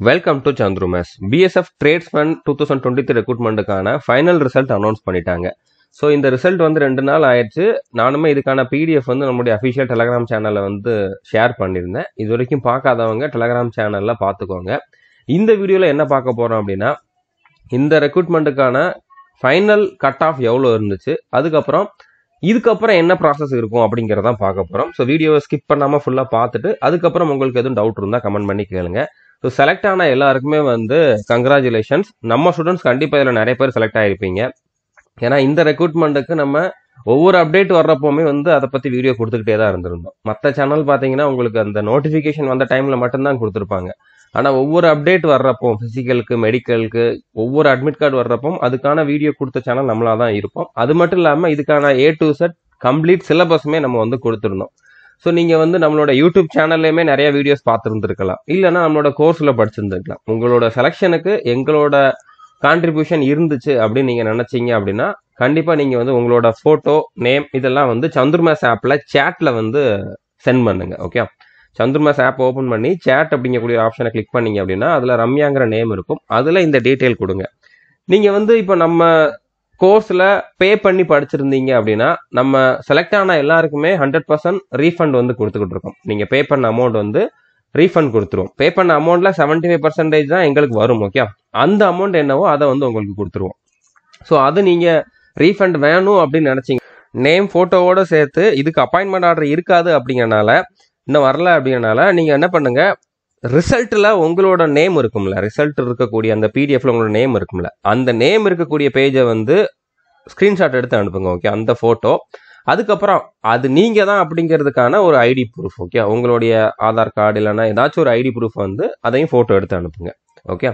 Welcome to சந்துருமேஸ். BSF tradesman 2023 ரெக்ரூட்மெண்ட்டுக்கான final result announce பண்ணிட்டாங்க. ஸோ இந்த ரிசல்ட் வந்து 2 நாள் ஆயிடுச்சு. நானுமே இதுக்கான பிடிஎஃப் வந்து நம்மளுடைய அஃபிஷியல் டெலகிராம் சேனலில் வந்து ஷேர் பண்ணியிருந்தேன். இது வரைக்கும் பார்க்காதவங்க டெலகிராம் சேனலில் பார்த்துக்கோங்க. இந்த வீடியோவில் என்ன பார்க்க போகிறோம் அப்படின்னா, இந்த ரெக்ரூட்மெண்ட்டுக்கான ஃபைனல் கட் ஆஃப் எவ்வளோ இருந்துச்சு, இதுக்கப்புறம் என்ன ப்ராசஸ் இருக்கும் அப்படிங்கிறதான் பார்க்க போகிறோம். ஸோ வீடியோவை ஸ்கிப் பண்ணாமல் ஃபுல்லாக பார்த்துட்டு அதுக்கப்புறம் உங்களுக்கு எதுவும் டவுட் இருந்தால் கமெண்ட் பண்ணி கேளுங்க. ஸோ செலக்ட் ஆன எல்லாருக்குமே வந்து கங்க்ராச்சுலேஷன்ஸ். நம்ம ஸ்டூடெண்ட்ஸ் கண்டிப்பாக இதில் நிறைய பேர் செலக்ட் ஆகிருப்பீங்க. ஏன்னா இந்த ரெக்ரூட்மெண்ட்டுக்கு நம்ம ஒவ்வொரு அப்டேட் வர்றப்போவுமே வந்து அதை பற்றி வீடியோ கொடுத்துக்கிட்டே தான் இருந்திருந்தோம். மற்ற சேனல் பார்த்தீங்கன்னா உங்களுக்கு அந்த நோட்டிஃபிகேஷன் வந்த டைமில் மட்டும்தான் கொடுத்துருப்பாங்க. ஆனால் ஒவ்வொரு அப்டேட் வர்றப்போ ஃபிசிக்கலுக்கு, மெடிக்கலுக்கு, ஒவ்வொரு அட்மிட் கார்டு வர்றப்போ அதுக்கான வீடியோ கொடுத்த சேனல் நம்மளாக தான் இருப்போம். அது மட்டும் இல்லாமல் இதுக்கான A to Z கம்ப்ளீட் சிலபஸுமே நம்ம வந்து கொடுத்துருந்தோம். ஸோ நீங்கள் வந்து நம்மளோட யூடியூப் சேனல்லையுமே நிறைய வீடியோஸ் பார்த்துருந்துருக்கலாம், இல்லைனா நம்மளோட கோர்ஸில் படிச்சிருந்துருக்கலாம். உங்களோட செலெக்ஷனுக்கு எங்களோட கான்ட்ரிபியூஷன் இருந்துச்சு அப்படின்னு நீங்கள் நினச்சிங்க அப்படின்னா கண்டிப்பாக நீங்கள் வந்து உங்களோட ஃபோட்டோ, நேம் இதெல்லாம் வந்து சந்துருமேஸ் ஆப்பில் சேட்டில் வந்து சென்ட் பண்ணுங்க. ஓகே, சந்துருமேஸ் ஆப் ஓப்பன் பண்ணி சேட் அப்படிங்கக்கூடிய ஆப்ஷனை கிளிக் பண்ணீங்க அப்படின்னா அதில் ரம்யாங்கிற நேம் இருக்கும். அதில் இந்த டீட்டெயில் கொடுங்க. நீங்கள் வந்து இப்போ நம்ம கோர்ஸில் பே பண்ணி படிச்சிருந்தீங்க அப்படின்னா நம்ம செலக்ட் ஆன எல்லாருக்குமே 100% ரீஃபண்ட் வந்து கொடுத்துக்கிட்டு இருக்கோம். நீங்கள் பே பண்ண அமௌண்ட் வந்து ரீஃபண்ட் கொடுத்துருவோம். பே பண்ண அமௌண்ட்டில் 75% தான் எங்களுக்கு வரும். ஓகே, அந்த அமௌண்ட் என்னவோ அதை வந்து உங்களுக்கு கொடுத்துருவோம். ஸோ அது நீங்கள் ரீஃபண்ட் வேணும் அப்படின்னு நினச்சிங்க, நேம் ஃபோட்டோவோடு சேர்த்து இதுக்கு அப்பாயின்மெண்ட் ஆர்டர் இருக்காது அப்படிங்கிறனால, இன்னும் வரல அப்படிங்கிறனால நீங்கள் என்ன பண்ணுங்கள், ரிசல்ட்டில் உங்களோட நேம் இருக்கும்ல, ரிசல்ட் இருக்கக்கூடிய அந்த பிடிஎஃப்ல உங்களோட நேம் இருக்கும்ல, அந்த நேம் இருக்கக்கூடிய பேஜை வந்து ஸ்க்ரீன்ஷாட் எடுத்து அனுப்புங்க. ஓகே, அந்த ஃபோட்டோ. அதுக்கப்புறம் அது நீங்கள் தான் அப்படிங்கிறதுக்கான ஒரு ஐடி ப்ரூஃப். ஓகே, உங்களுடைய ஆதார் கார்டு இல்லைன்னா ஏதாச்சும் ஒரு ஐடி ப்ரூஃப் வந்து அதையும் ஃபோட்டோ எடுத்து அனுப்புங்க. ஓகே,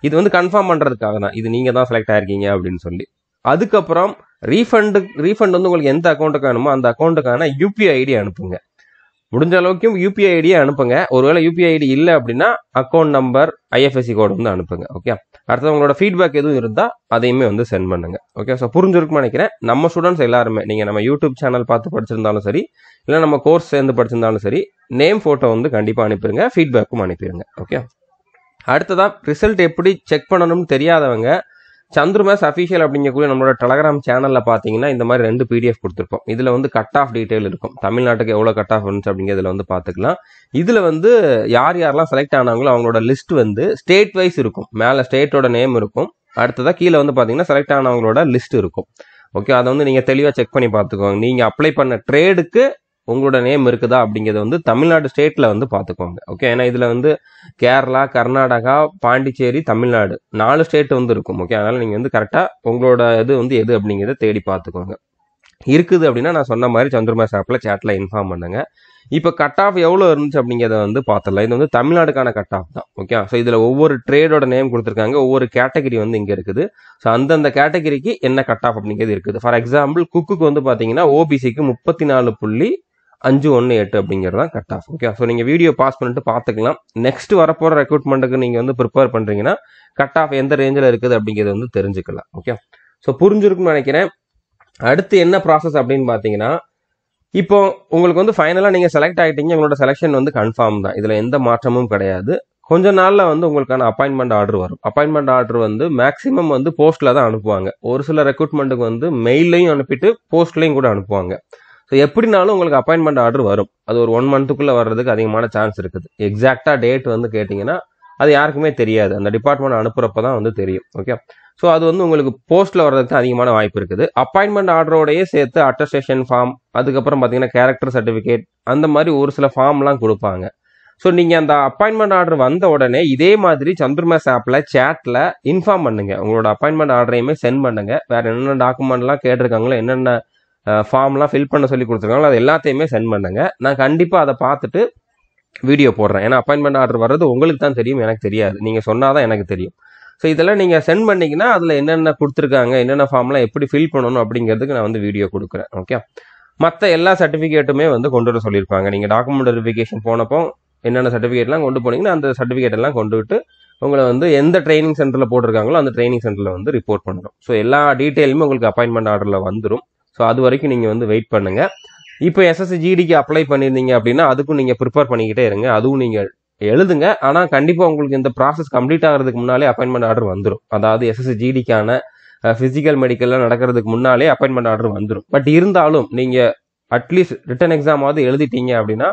இது வந்து கன்ஃபார்ம் பண்ணுறதுக்காக தான், இது நீங்கள் தான் செலக்ட் ஆயிருக்கீங்க அப்படின்னு சொல்லி. அதுக்கப்புறம் ரீஃபண்ட் வந்து உங்களுக்கு எந்த அக்கௌண்ட்டுக்கு வேணுமோ அந்த அக்கௌண்ட்டுக்கான யூபிஐ ஐடி அனுப்புங்க. முடிஞ்ச அளவுக்கு யூபிஐ ஐடியை அனுப்புங்க. ஒருவேளை யூபிஐ ஐடி இல்லை அப்படின்னா அக்கௌண்ட் நம்பர், ஐஎஃப்எஸ்சி கோடு வந்து அனுப்புங்க. ஓகே, அடுத்தது உங்களோட ஃபீட்பேக் எதுவும் இருந்தால் அதையுமே வந்து சென்ட் பண்ணுங்க. ஓகே, ஸோ புரிஞ்சிருக்குன்னு நினைக்கிறேன். நம்ம ஸ்டூடெண்ட்ஸ் எல்லாருமே, நீங்கள் நம்ம யூடியூப் சேனல் பார்த்து படிச்சிருந்தாலும் சரி, இல்லை நம்ம கோர்ஸ் சேர்ந்து படிச்சிருந்தாலும் சரி, நேம் ஃபோட்டோ வந்து கண்டிப்பாக அனுப்பிடுங்க, ஃபீட்பேக்கும் அனுப்பிடுங்க. ஓகே, அடுத்ததாக ரிசல்ட் எப்படி செக் பண்ணணும்னு தெரியாதவங்க சந்துருமேஸ் அஃபிஷியல் அப்படிங்கக்கூடிய நம்மளோட டெலகிராம் சேனலில் பார்த்தீங்கன்னா இந்த மாதிரி 2 PDF கொடுத்துருப்போம். இதில் வந்து கட் ஆஃப் டீட்டெயில் இருக்கும். தமிழ்நாட்டுக்கு எவ்வளோ கட் ஆஃப் இருந்துச்சு அப்படிங்கிறதுல வந்து பார்த்துக்கலாம். இதில் வந்து யாரெல்லாம் செலக்ட் ஆனாங்களோ அவங்களோட லிஸ்ட் வந்து ஸ்டேட் வைஸ் இருக்கும். மேலே ஸ்டேட்டோட நேம் இருக்கும். அடுத்ததாக கீழே வந்து பார்த்தீங்கன்னா செலக்ட் ஆனவங்களோட லிஸ்ட் இருக்கும். ஓகே, அதை வந்து நீங்கள் தெளிவாக செக் பண்ணி பார்த்துக்கோங்க. நீங்கள் அப்ளை பண்ண ட்ரேடுக்கு உங்களோட நேம் இருக்குதா அப்படிங்கிறத வந்து தமிழ்நாடு ஸ்டேட்டில் வந்து பார்த்துக்கோங்க. ஓகே, ஏன்னா இதில் வந்து கேரளா, கர்நாடகா, பாண்டிச்சேரி, தமிழ்நாடு 4 ஸ்டேட் வந்து இருக்கும். ஓகே, அதனால் நீங்கள் வந்து கரெக்டாக உங்களோட இது வந்து எது அப்படிங்கிறத தேடி பார்த்துக்கோங்க. இருக்குது அப்படின்னா நான் சொன்ன மாதிரி சந்துருமேஸ் ஆப்பில் சேட்டில் இன்ஃபார்ம் பண்ணுங்க. இப்போ கட் ஆஃப் எவ்வளோ இருந்துச்சு அப்படிங்கிறத வந்து பார்த்துடலாம். இது வந்து தமிழ்நாடுக்கான கட் ஆஃப் தான். ஓகே, ஸோ இதில் ஒவ்வொரு ட்ரேடோட நேம் கொடுத்துருக்காங்க, ஒவ்வொரு கேட்டகரி வந்து இங்கே இருக்குது. ஸோ அந்தந்த கேட்டகரிக்கு என்ன கட் ஆஃப் அப்படிங்கிறது இருக்குது. ஃபார் எக்ஸாம்பிள் குக்குக்கு வந்து பார்த்தீங்கன்னா ஓபிசிக்கு 34.518 அப்படிங்கிறது தான் கட் ஆஃப். ஓகே, ஸோ நீங்கள் வீடியோ பாஸ் பண்ணிட்டு பார்த்துக்கலாம். நெக்ஸ்ட் வரப்போகிற ரெக்ரூட்மெண்ட்டுக்கு நீங்கள் வந்து ப்ரிப்பேர் பண்ணுறீங்கன்னா கட் ஆஃப் எந்த ரேஞ்சில் இருக்குது அப்படிங்கிறது வந்து தெரிஞ்சுக்கலாம். ஓகே, ஸோ புரிஞ்சிருக்குன்னு நினைக்கிறேன். அடுத்து என்ன ப்ராசஸ் அப்படின்னு பார்த்தீங்கன்னா, இப்போ உங்களுக்கு வந்து ஃபைனலாக நீங்கள் செலக்ட் ஆகிட்டீங்க, உங்களோட செலெக்ஷன் வந்து கன்ஃபார்ம் தான், இதில் எந்த மாற்றமும் கிடையாது. கொஞ்ச நாளில் வந்து உங்களுக்கான அப்பாயின்மெண்ட் ஆர்டர் வரும். அப்பாயின்மெண்ட் ஆர்டர் வந்து மேக்ஸிமம் வந்து போஸ்ட்டில் தான் அனுப்புவாங்க. ஒரு சில ரெக்ரூட்மெண்ட்டுக்கு வந்து மெயிலையும் அனுப்பிட்டு போஸ்ட்லையும் கூட அனுப்புவாங்க. ஸோ எப்படினாலும் உங்களுக்கு அப்பாயின்மெண்ட் ஆர்டர் வரும். அது ஒரு 1 மந்த்துக்குள்ளே வர்றதுக்கு அதிகமான சான்ஸ் இருக்குது. எக்ஸாக்டாக டேட் வந்து கேட்டிங்கன்னா அது யாருக்குமே தெரியாது, அந்த டிபார்ட்மெண்ட் அனுப்புறப்ப தான் வந்து தெரியும். ஓகே, ஸோ அது வந்து உங்களுக்கு போஸ்ட்டில் வர்றதுக்கு அதிகமான வாய்ப்பு இருக்குது. அப்பாயின்மெண்ட் ஆர்டரோடையே சேர்த்து அட்டஸ்டேஷன் ஃபார்ம், அதுக்கப்புறம் பார்த்தீங்கன்னா கேரக்டர் சர்டிஃபிகேட், அந்த மாதிரி ஒரு சில ஃபார்ம்லாம் கொடுப்பாங்க. ஸோ நீங்கள் அந்த அப்பாயின்மெண்ட் ஆர்டர் வந்த உடனே இதே மாதிரி சந்துருமேஸ் ஆப்பில் சேட்டில் இன்ஃபார்ம் பண்ணுங்கள். உங்களோட அப்பாயின்மெண்ட் ஆர்டரையுமே சென்ட் பண்ணுங்கள். வேறு என்னென்ன டாக்குமெண்ட்லாம் கேட்டிருக்காங்களோ, என்னென்ன ஃபார்ம்லாம் ஃபில் பண்ண சொல்லி கொடுத்துருக்காங்களோ அது எல்லாத்தையுமே சென்ட் பண்ணுங்க. நான் கண்டிப்பாக அதை பார்த்துட்டு வீடியோ போடுறேன். ஏன்னா அப்பாயின்மெண்ட் ஆர்டர் வர்றது உங்களுக்கு தான் தெரியும், எனக்கு தெரியாது. நீங்கள் சொன்னால் தான் எனக்கு தெரியும். ஸோ இதெல்லாம் நீங்கள் சென்ட் பண்ணிங்கன்னா அதில் என்னென்ன கொடுத்துருக்காங்க, என்னென்ன ஃபார்ம்லாம் எப்படி ஃபில் பண்ணணும் அப்படிங்கிறதுக்கு நான் வந்து வீடியோ கொடுக்குறேன். ஓகே, மற்ற எல்லா சர்டிஃபிகேட்டுமே வந்து கொண்டு வர சொல்லியிருப்பாங்க. நீங்கள் டாக்குமெண்ட் வெரிஃபிகேஷன் போனப்போ என்னென்ன சர்டிஃபிகேட்லாம் கொண்டு போனீங்கன்னா அந்த சர்டிஃபிகேட் எல்லாம் கொண்டு விட்டு உங்களை வந்து எந்த ட்ரைனிங் சென்டரில் போட்டிருக்காங்களோ அந்த ட்ரைனிங் சென்டரில் வந்து ரிப்போர்ட் பண்ணணும். ஸோ எல்லா டீட்டெயிலுமே உங்களுக்கு அப்பாயின்மெண்ட் ஆர்டரில் வந்துடும். ஸோ அது வரைக்கும் நீங்கள் வந்து வெயிட் பண்ணுங்கள். இப்போ எஸ்எஸ்சி ஜிடிக்கு அப்ளை பண்ணியிருந்தீங்க அப்படின்னா அதுக்கும் நீங்கள் ப்ரிப்பேர் பண்ணிக்கிட்டே இருங்க. அதுவும் நீங்கள் எழுதுங்க. ஆனால் கண்டிப்பாக உங்களுக்கு இந்த ப்ராசஸ் கம்ப்ளீட் ஆகிறதுக்கு முன்னாலே அப்பாயின்மெண்ட் ஆர்டர் வந்துடும். அதாவது எஸ்எஸ்சி ஜிடிக்கான ஃபிசிக்கல் மெடிக்கல்லாம் நடக்கிறதுக்கு முன்னாலே அப்பாயின்மெண்ட் ஆர்டர் வந்துடும். பட் இருந்தாலும் நீங்கள் அட்லீஸ்ட் ரிட்டன் எக்ஸாமாவது எழுதிட்டீங்க அப்படின்னா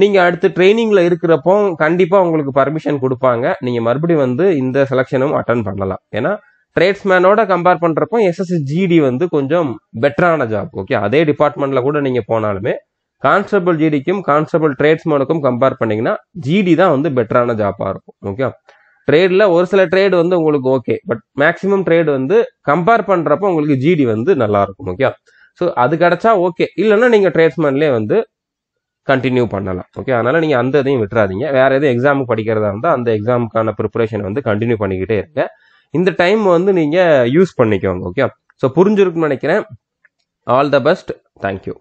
நீங்கள் அடுத்து ட்ரைனிங்கில் இருக்கிறப்போ கண்டிப்பாக உங்களுக்கு பர்மிஷன் கொடுப்பாங்க. நீங்கள் மறுபடியும் வந்து இந்த செலெக்ஷனும் அட்டன் பண்ணலாம். ஏன்னா ட்ரேட்ஸ்மேனோட கம்பேர் பண்ணுறப்போ எஸ்எஸ்சி ஜிடி வந்து கொஞ்சம் பெட்டரான ஜாப். ஓகே, அதே டிபார்ட்மெண்ட்டில் கூட நீங்கள் போனாலுமே கான்ஸ்டபிள் ஜிடிக்கும் கான்ஸ்டபிள் ட்ரேட்ஸ்மேனுக்கும் கம்பேர் பண்ணிங்கன்னா ஜிடி தான் வந்து பெட்டரான ஜாப்பாக இருக்கும். ஓகே, ட்ரேடில் ஒரு சில ட்ரேடு வந்து உங்களுக்கு ஓகே, பட் மேக்ஸிமம் ட்ரேடு வந்து கம்பேர் பண்ணுறப்போ உங்களுக்கு ஜிடி வந்து நல்லாயிருக்கும். ஓகே, ஸோ அது கிடச்சா ஓகே, இல்லைன்னா நீங்கள் ட்ரேட்ஸ்மேன்லேயே வந்து கண்டினியூ பண்ணலாம். ஓகே, அதனால் நீங்கள் அந்த இதையும் விட்டுறாதீங்க. வேறு எதுவும் எக்ஸாமுக்கு படிக்கிறதா இருந்தால் அந்த எக்ஸாமுக்கான ப்ரிப்பரேஷன் வந்து கண்டினியூ பண்ணிக்கிட்டே இருங்க. இந்த டைம் வந்து நீங்கள் யூஸ் பண்ணிக்கோங்க. ஓகே, ஸோ புரிஞ்சிருக்குன்னு நினைக்கிறேன். All the best. தேங்க்யூ.